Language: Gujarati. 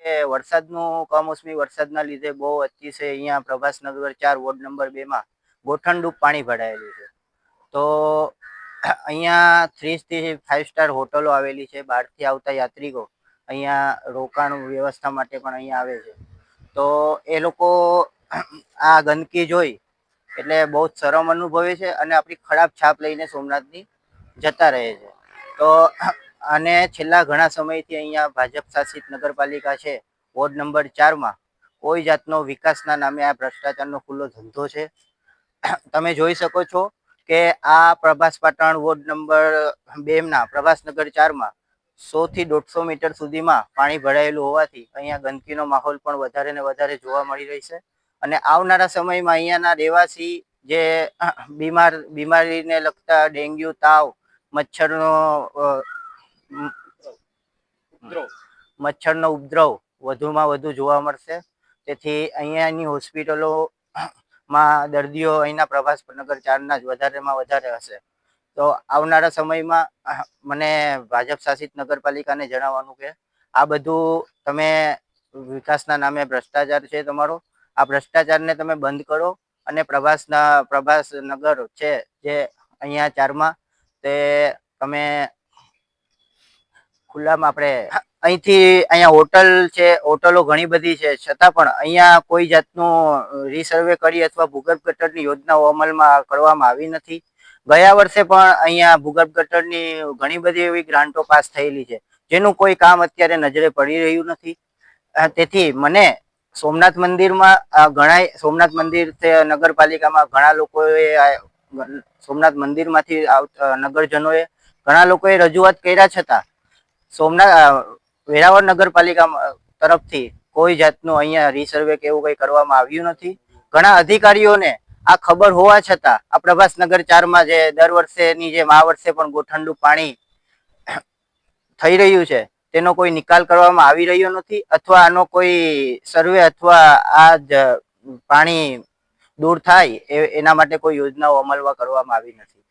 કે વરસાદનું કમોસમી વરસાદના લીધે બહુ અતિશય અહીંયા પ્રભાસનગર 4 વોર્ડ નંબર 2 માં ગોઠણડૂબ પાણી ભરાયેલું છે. તો અહીંયા 3 થી 5 સ્ટાર હોટલો આવેલી છે. બહારથી આવતા યાત્રિકો અહીંયા રોકાણ વ્યવસ્થા માટે પણ અહીંયા આવે છે. તો એ લોકો આ ગંદકી જોઈ એટલે બહુ જ શરમ અનુભવે છે અને આપણી ખરાબ છાપ લઈને સોમનાથની જતા રહે છે. તો અને છેલ્લા ઘણા સમયથી અહીંયા ભાજપ શાસિત નગરપાલિકા છે વોર્ડ નંબર 4 માં કોઈ જાતનો વિકાસના નામે આ ભ્રષ્ટાચારનો ખુલ્લો ધંધો છે. તમે જોઈ શકો છો કે આ પ્રભાસ પાટણ વોર્ડ નંબર 2 ના પ્રભાસનગર 4 માં 100 થી 150 મીટર સુધીમાં પાણી ભરાયેલું હોવાથી અહીંયા ગંદકીનો માહોલ પણ વધારે ને વધારે જોવા મળી રહી છે. અને આવનારા સમયમાં અહીંયાના રહેવાસી જે બીમારીને લગતા ડેન્ગ્યુ, તાવ, મચ્છરનો ઉપદ્રવ વધુમાં વધુ જોવા મળશે. તેથી અહીંયાની હોસ્પિટલોમાં દર્દીઓ અહીંના પ્રભાસનગર 4 ના જ વધારેમાં વધારે હશે. તો આવનારા સમયમાં મને ભાજપ શાસિત નગરપાલિકાને જણાવવાનું કે આ બધું તમે વિકાસના નામે ભ્રષ્ટાચાર છે તમારો, આ ભ્રષ્ટાચારને તમે બંધ કરો અને પ્રભાસનગર છે જે અહીંયા 4 માં તે તમે ખુલ્લામાં આપણે અહીંયા હોટલ છે, હોટલો ઘણી બધી છે, છતાં પણ અહીંયા કોઈ જાતનું રીસર્વે કરી અથવા ભૂગર્ભ ગટરની યોજનાઓ અમલમાં કરવામાં આવી નથી. ગયા વર્ષે પણ અહીંયા ભૂગર્ભ ગટરની ઘણી બધી એવી ગ્રાન્ટો પાસ થયેલી છે જેનું કોઈ કામ અત્યારે નજરે પડી રહ્યું નથી. તેથી મને સોમનાથ મંદિરમાં સોમનાથ મંદિર નગરપાલિકામાં ઘણા લોકોએ સોમનાથ મંદિરમાંથી નગરજનોએ ઘણા લોકોએ રજૂઆત કર્યા છતાં વેરાવળ નગરપાલિકા તરફથી કોઈ જાતનું અહીંયા રીસર્વે કે એવું કંઈ કરવામાં આવ્યું નથી. ઘણા અધિકારીઓને આ ખબર હોવા છતાં આ પ્રભાસનગર 4 માં જે દર વર્ષેની જેમ આ વર્ષે પણ ગોઠણડૂબ પાણી થઈ રહ્યું છે તેનો કોઈ નિકાલ કરવામાં આવી રહ્યો નથી અથવા આનો કોઈ સર્વે અથવા આ જ પાણી દૂર થાય એના માટે કોઈ યોજનાઓ અમલમાં કરવામાં આવી નથી.